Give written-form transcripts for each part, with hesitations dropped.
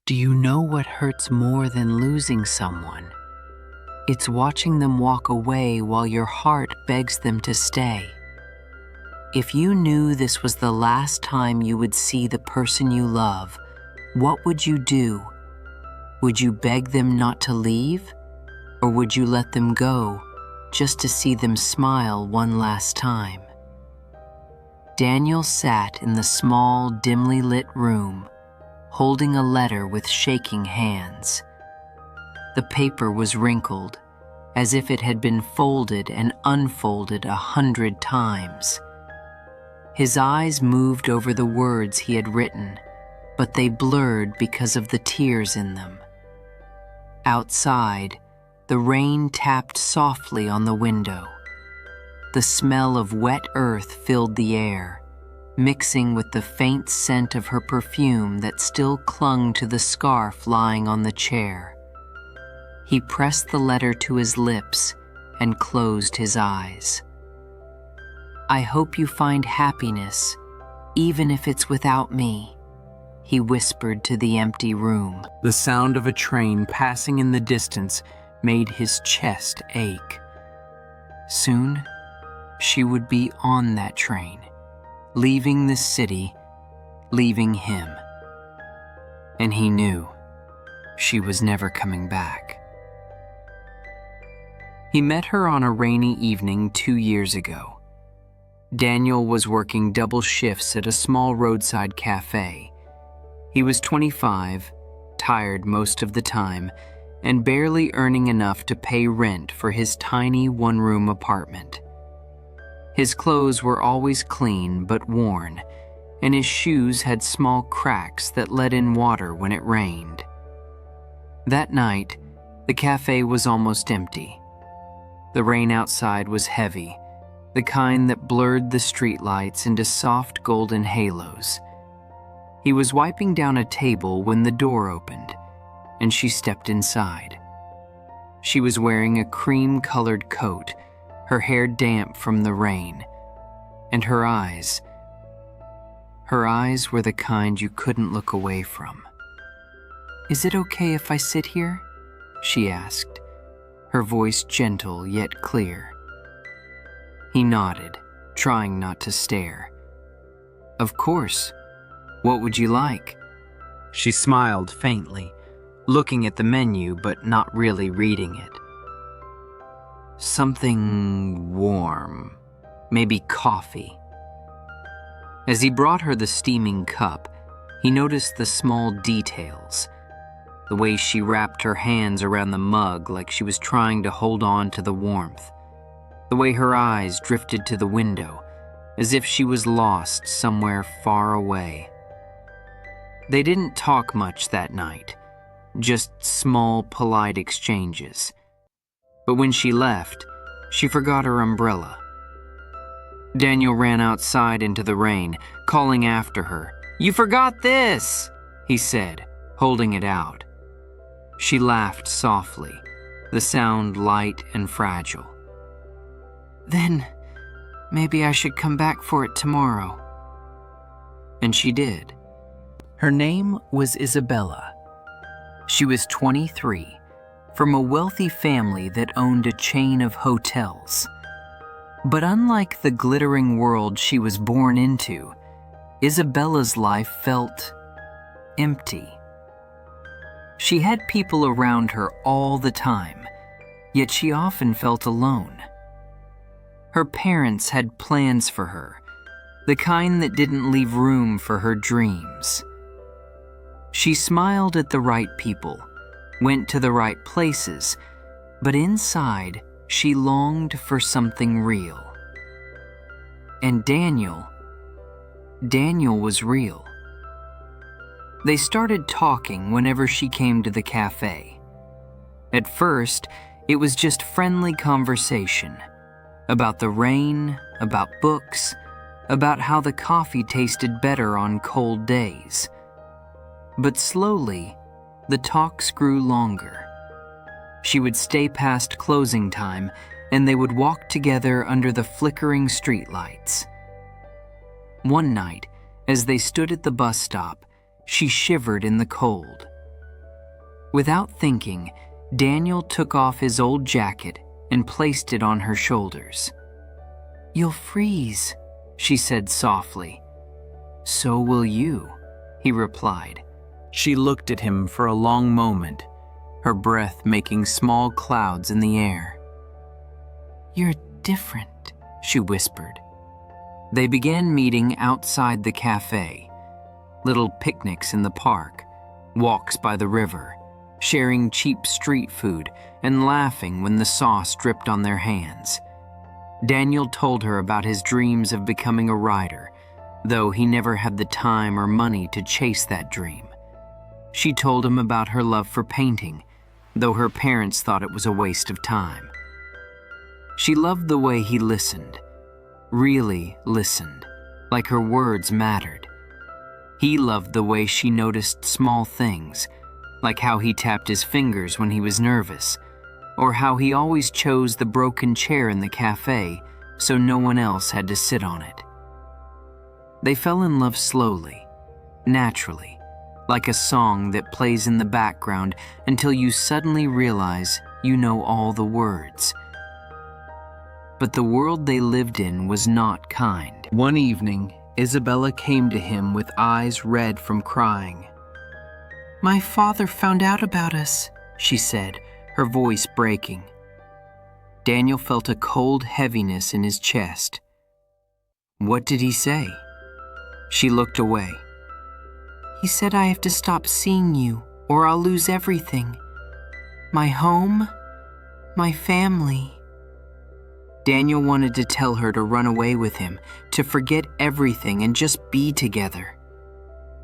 Do you know what hurts more than losing someone? It's watching them walk away while your heart begs them to stay. If you knew this was the last time you would see the person you love, what would you do? Would you beg them not to leave? Or would you let them go just to see them smile one last time? Daniel sat in the small, dimly lit room, holding a letter with shaking hands. The paper was wrinkled, as if it had been folded and unfolded 100 times. His eyes moved over the words he had written, but they blurred because of the tears in them. Outside, the rain tapped softly on the window. The smell of wet earth filled the air, mixing with the faint scent of her perfume that still clung to the scarf lying on the chair. He pressed the letter to his lips and closed his eyes. "I hope you find happiness, even if it's without me," he whispered to the empty room. The sound of a train passing in the distance made his chest ache. Soon, she would be on that train, leaving the city, leaving him. And he knew she was never coming back. He met her on a rainy evening 2 years ago. Daniel was working double shifts at a small roadside cafe. He was 25, tired most of the time, and barely earning enough to pay rent for his tiny one-room apartment. His clothes were always clean but worn, and his shoes had small cracks that let in water when it rained. That night, the cafe was almost empty. The rain outside was heavy, the kind that blurred the streetlights into soft golden halos. He was wiping down a table when the door opened, and she stepped inside. She was wearing a cream-colored coat, her hair damp from the rain, and her eyes were the kind you couldn't look away from. "Is it okay if I sit here?" she asked, her voice gentle yet clear. He nodded, trying not to stare. "Of course. What would you like?" She smiled faintly, looking at the menu but not really reading it. "Something warm, maybe coffee." As he brought her the steaming cup, he noticed the small details. The way she wrapped her hands around the mug like she was trying to hold on to the warmth. The way her eyes drifted to the window, as if she was lost somewhere far away. They didn't talk much that night, just small, polite exchanges. But when she left, she forgot her umbrella. Daniel ran outside into the rain, calling after her. "You forgot this," he said, holding it out. She laughed softly, the sound light and fragile. "Then maybe I should come back for it tomorrow." And she did. Her name was Isabella. She was 23, from a wealthy family that owned a chain of hotels. But unlike the glittering world she was born into, Isabella's life felt empty. She had people around her all the time, yet she often felt alone. Her parents had plans for her, the kind that didn't leave room for her dreams. She smiled at the right people, went to the right places, but inside, she longed for something real. And Daniel was real. They started talking whenever she came to the cafe. At first, it was just friendly conversation about the rain, about books, about how the coffee tasted better on cold days. But slowly, the talks grew longer. She would stay past closing time, and they would walk together under the flickering streetlights. One night, as they stood at the bus stop, she shivered in the cold. Without thinking, Daniel took off his old jacket and placed it on her shoulders. "You'll freeze," she said softly. "So will you," he replied. She looked at him for a long moment, her breath making small clouds in the air. "You're different," she whispered. They began meeting outside the cafe, little picnics in the park, walks by the river, sharing cheap street food and laughing when the sauce dripped on their hands. Daniel told her about his dreams of becoming a writer, though he never had the time or money to chase that dream. She told him about her love for painting, though her parents thought it was a waste of time. She loved the way he listened, really listened, like her words mattered. He loved the way she noticed small things, like how he tapped his fingers when he was nervous, or how he always chose the broken chair in the cafe so no one else had to sit on it. They fell in love slowly, naturally, like a song that plays in the background until you suddenly realize you know all the words. But the world they lived in was not kind. One evening, Isabella came to him with eyes red from crying. "My father found out about us," she said, her voice breaking. Daniel felt a cold heaviness in his chest. "What did he say?" She looked away. "He said I have to stop seeing you or I'll lose everything. My home, my family." Daniel wanted to tell her to run away with him, to forget everything and just be together.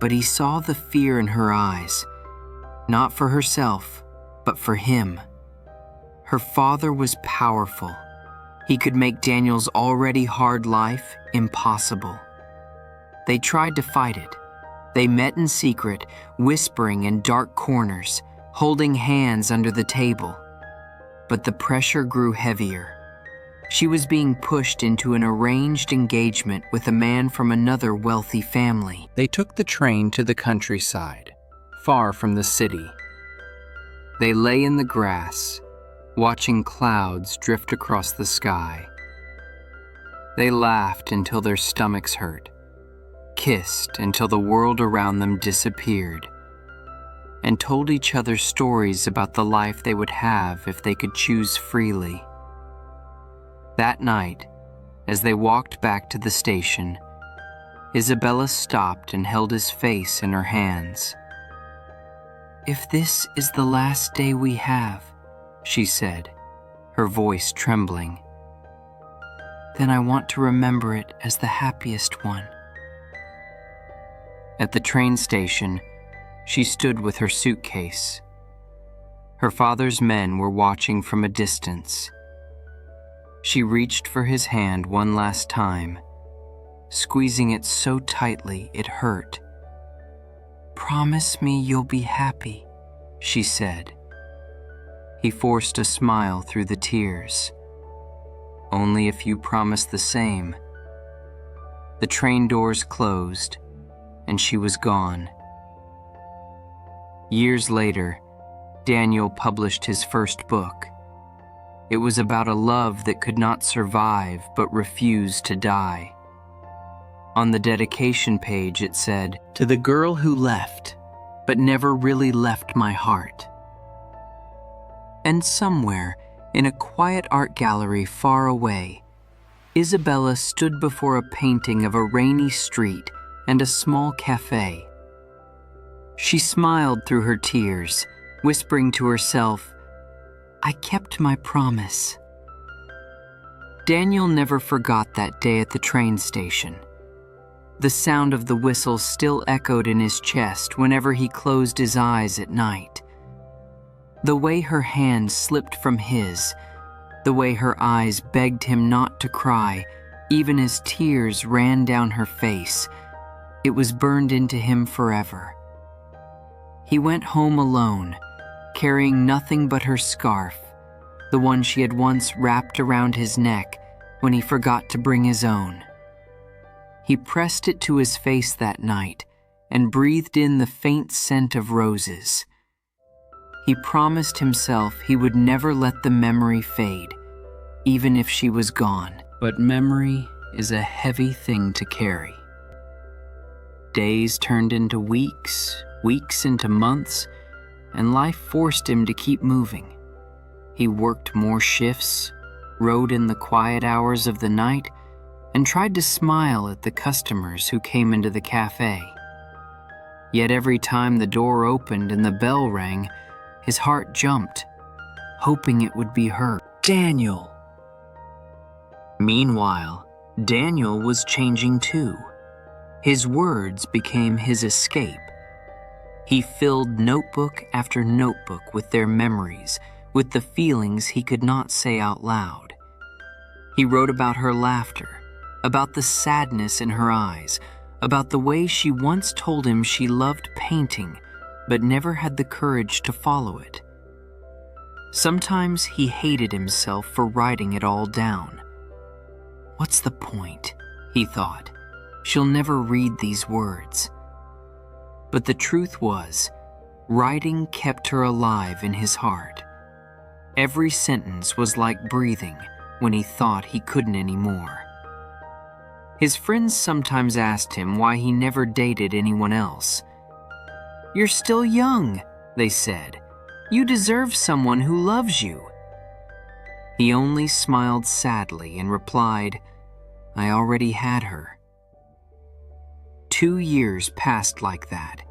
But he saw the fear in her eyes, not for herself, but for him. Her father was powerful. He could make Daniel's already hard life impossible. They tried to fight it. They met in secret, whispering in dark corners, holding hands under the table. But the pressure grew heavier. She was being pushed into an arranged engagement with a man from another wealthy family. They took the train to the countryside, far from the city. They lay in the grass, watching clouds drift across the sky. They laughed until their stomachs hurt, kissed until the world around them disappeared, and told each other stories about the life they would have if they could choose freely. That night, as they walked back to the station, Isabella stopped and held his face in her hands. "If this is the last day we have," she said, her voice trembling, "then I want to remember it as the happiest one." At the train station, she stood with her suitcase. Her father's men were watching from a distance. She reached for his hand one last time, squeezing it so tightly it hurt. "Promise me you'll be happy," she said. He forced a smile through the tears. "Only if you promise the same." The train doors closed, and she was gone. Years later, Daniel published his first book. It was about a love that could not survive but refused to die. On the dedication page it said, "To the girl who left, but never really left my heart." And somewhere, in a quiet art gallery far away, Isabella stood before a painting of a rainy street and a small cafe. She smiled through her tears, whispering to herself, "I kept my promise." Daniel never forgot that day at the train station. The sound of the whistle still echoed in his chest whenever he closed his eyes at night. The way her hand slipped from his, the way her eyes begged him not to cry, even as tears ran down her face, it was burned into him forever. He went home alone, carrying nothing but her scarf, the one she had once wrapped around his neck when he forgot to bring his own. He pressed it to his face that night and breathed in the faint scent of roses. He promised himself he would never let the memory fade, even if she was gone. But memory is a heavy thing to carry. Days turned into weeks, weeks into months, and life forced him to keep moving. He worked more shifts, rode in the quiet hours of the night, and tried to smile at the customers who came into the cafe. Yet every time the door opened and the bell rang, his heart jumped, hoping it would be her. Daniel! Meanwhile, Daniel was changing too. His words became his escape. He filled notebook after notebook with their memories, with the feelings he could not say out loud. He wrote about her laughter, about the sadness in her eyes, about the way she once told him she loved painting, but never had the courage to follow it. Sometimes he hated himself for writing it all down. What's the point? He thought. She'll never read these words. But the truth was, writing kept her alive in his heart. Every sentence was like breathing when he thought he couldn't anymore. His friends sometimes asked him why he never dated anyone else. "You're still young," they said. "You deserve someone who loves you." He only smiled sadly and replied, "I already had her." 2 years passed like that,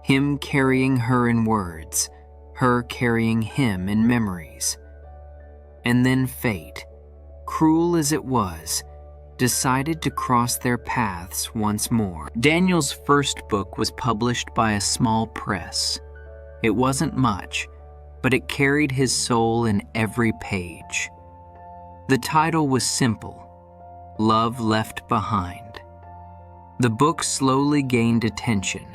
him carrying her in words, her carrying him in memories. And then fate, cruel as it was, decided to cross their paths once more. Daniel's first book was published by a small press. It wasn't much, but it carried his soul in every page. The title was simple, Love Left Behind. The book slowly gained attention,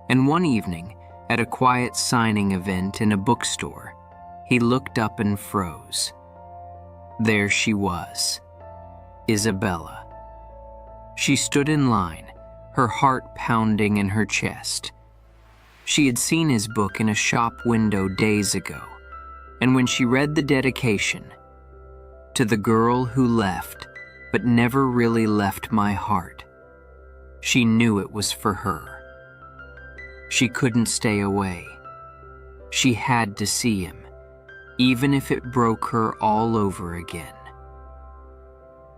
and one evening, at a quiet signing event in a bookstore, he looked up and froze. There she was, Isabella. She stood in line, her heart pounding in her chest. She had seen his book in a shop window days ago, and when she read the dedication, "To the girl who left, but never really left my heart," she knew it was for her. She couldn't stay away. She had to see him, even if it broke her all over again.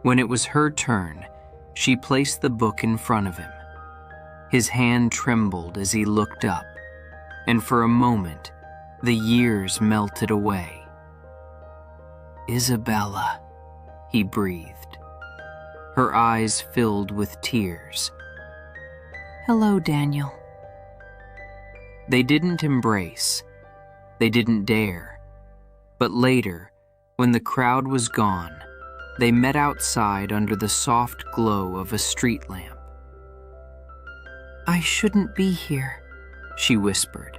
When it was her turn, she placed the book in front of him. His hand trembled as he looked up, and for a moment, the years melted away. "Isabella," he breathed. Her eyes filled with tears. "Hello, Daniel." They didn't embrace. They didn't dare. But later, when the crowd was gone, they met outside under the soft glow of a street lamp. "I shouldn't be here," she whispered,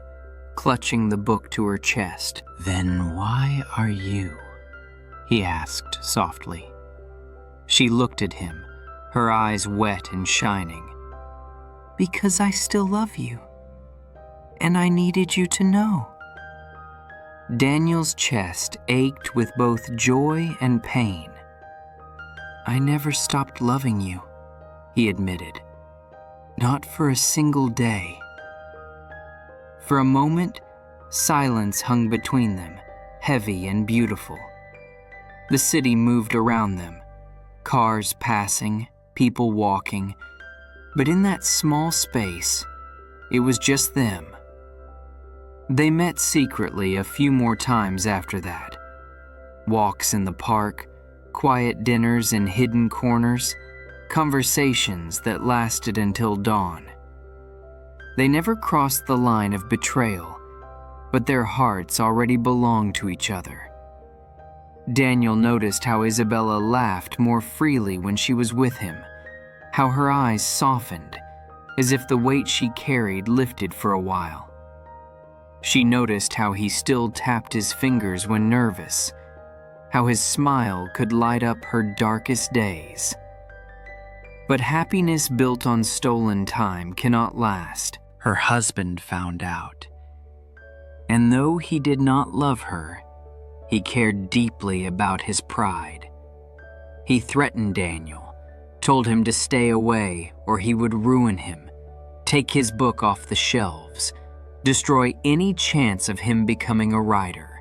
clutching the book to her chest. "Then why are you?" he asked softly. She looked at him, her eyes wet and shining. "Because I still love you, and I needed you to know." Daniel's chest ached with both joy and pain. "I never stopped loving you," he admitted. "Not for a single day." For a moment, silence hung between them, heavy and beautiful. The city moved around them, cars passing, people walking, but in that small space, it was just them. They met secretly a few more times after that. Walks in the park, quiet dinners in hidden corners, conversations that lasted until dawn. They never crossed the line of betrayal, but their hearts already belonged to each other. Daniel noticed how Isabella laughed more freely when she was with him, how her eyes softened, as if the weight she carried lifted for a while. She noticed how he still tapped his fingers when nervous, how his smile could light up her darkest days. But happiness built on stolen time cannot last. Her husband found out, And though he did not love her, he cared deeply about his pride. He threatened Daniel, told him to stay away or he would ruin him, take his book off the shelves, destroy any chance of him becoming a writer.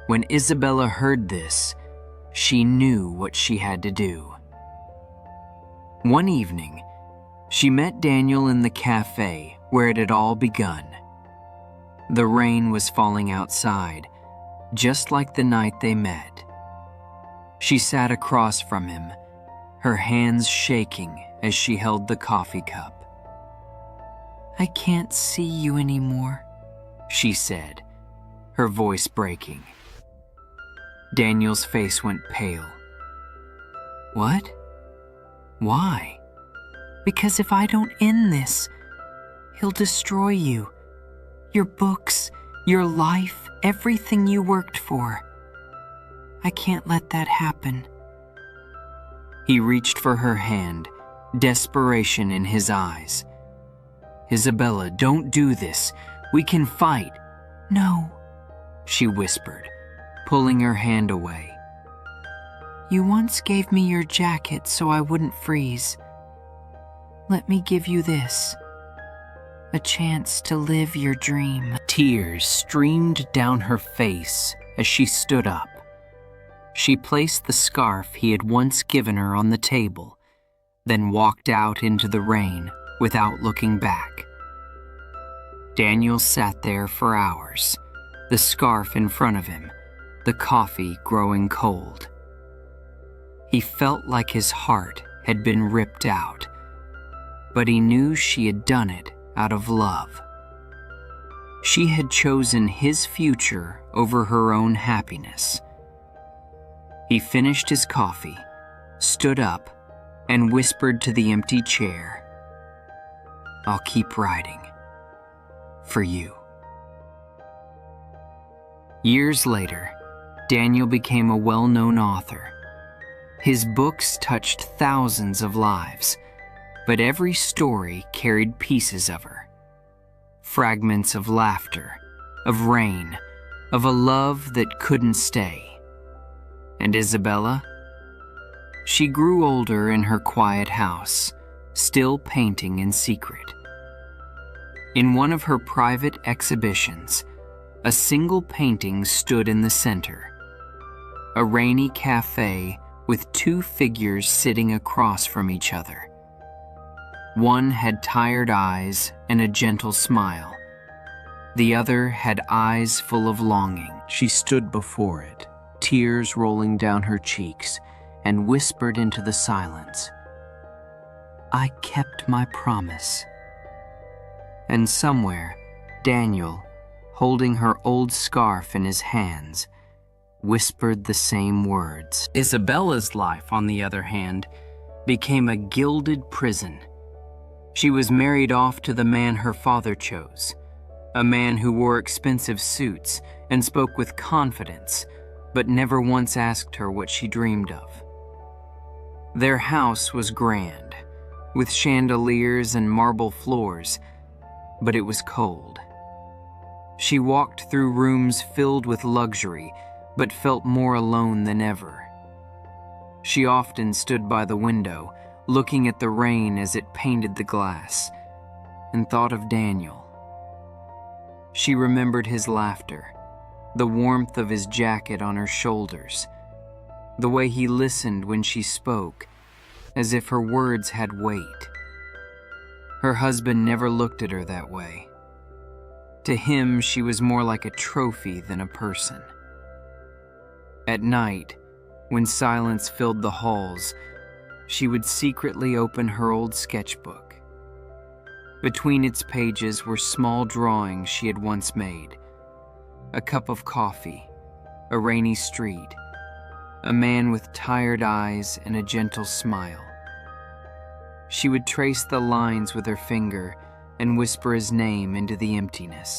When Isabella heard this, she knew what she had to do. One evening, she met Daniel in the cafe where it had all begun. The rain was falling outside, just like the night they met. She sat across from him, her hands shaking as she held the coffee cup. "I can't see you anymore," she said, her voice breaking. Daniel's face went pale. "What? Why?" "Because if I don't end this, he'll destroy you. Your books, your life, everything you worked for. I can't let that happen." He reached for her hand, desperation in his eyes. "Isabella, don't do this. We can fight." "No," she whispered, pulling her hand away. "You once gave me your jacket so I wouldn't freeze. Let me give you this. A chance to live your dream." Tears streamed down her face as she stood up. She placed the scarf he had once given her on the table, then walked out into the rain without looking back. Daniel sat there for hours, the scarf in front of him, the coffee growing cold. He felt like his heart had been ripped out, but he knew she had done it out of love. She had chosen his future over her own happiness. He finished his coffee, stood up, and whispered to the empty chair, "I'll keep writing. For you." Years later, Daniel became a well-known author. His books touched thousands of lives, but every story carried pieces of her. Fragments of laughter, of rain, of a love that couldn't stay. And Isabella? She grew older in her quiet house, still painting in secret. In one of her private exhibitions, a single painting stood in the center. A rainy cafe with two figures sitting across from each other. One had tired eyes and a gentle smile. The other had eyes full of longing. She stood before it, tears rolling down her cheeks, and whispered into the silence, "I kept my promise." And somewhere, Daniel, holding her old scarf in his hands, whispered the same words. Isabella's life, on the other hand, became a gilded prison. She was married off to the man her father chose, a man who wore expensive suits and spoke with confidence, but never once asked her what she dreamed of. Their house was grand, with chandeliers and marble floors, but it was cold. She walked through rooms filled with luxury, but felt more alone than ever. She often stood by the window, looking at the rain as it painted the glass, and thought of Daniel. She remembered his laughter, the warmth of his jacket on her shoulders, the way he listened when she spoke, as if her words had weight. Her husband never looked at her that way. To him, she was more like a trophy than a person. At night, when silence filled the halls, she would secretly open her old sketchbook. Between its pages were small drawings she had once made. A cup of coffee, a rainy street, a man with tired eyes and a gentle smile. She would trace the lines with her finger and whisper his name into the emptiness.